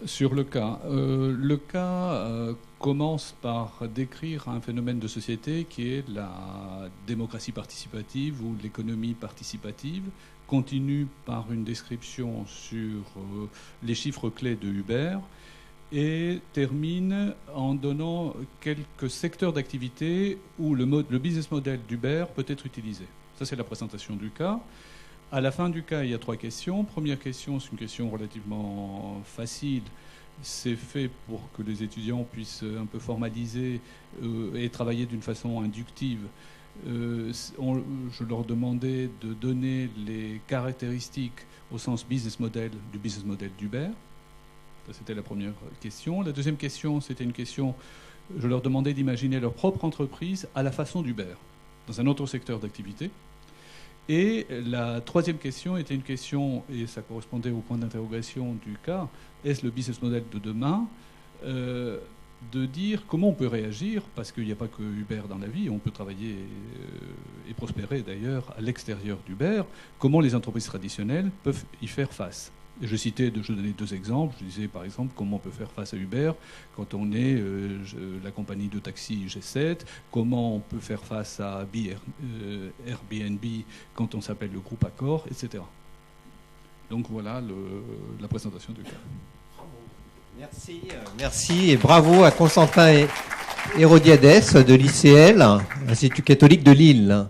sur le cas commence par décrire un phénomène de société qui est la démocratie participative ou l'économie participative, continue par une description sur les chiffres clés de Uber et termine en donnant quelques secteurs d'activité où le business model d'Uber peut être utilisé. Ça, c'est la présentation du cas. À la fin du cas, il y a 3 questions. Première question, c'est une question relativement facile. C'est fait pour que les étudiants puissent un peu formaliser et travailler d'une façon inductive. Je leur demandais de donner les caractéristiques au sens business model du business model d'Uber. Ça, c'était la première question. La deuxième question, c'était une question, je leur demandais d'imaginer leur propre entreprise à la façon d'Uber, dans un autre secteur d'activité. Et la troisième question était une question, et ça correspondait au point d'interrogation du cas, est-ce le business model de demain, de dire comment on peut réagir, parce qu'il n'y a pas que Uber dans la vie, on peut travailler et prospérer d'ailleurs à l'extérieur d'Uber, comment les entreprises traditionnelles peuvent y faire face. Et je donnais 2 exemples. Je disais par exemple comment on peut faire face à Uber quand on est la compagnie de taxi G7, comment on peut faire face à Airbnb quand on s'appelle le groupe Accor, etc. Donc voilà la présentation du cas. Merci et bravo à Constantin Hérodiades de l'ICL, Institut catholique de Lille.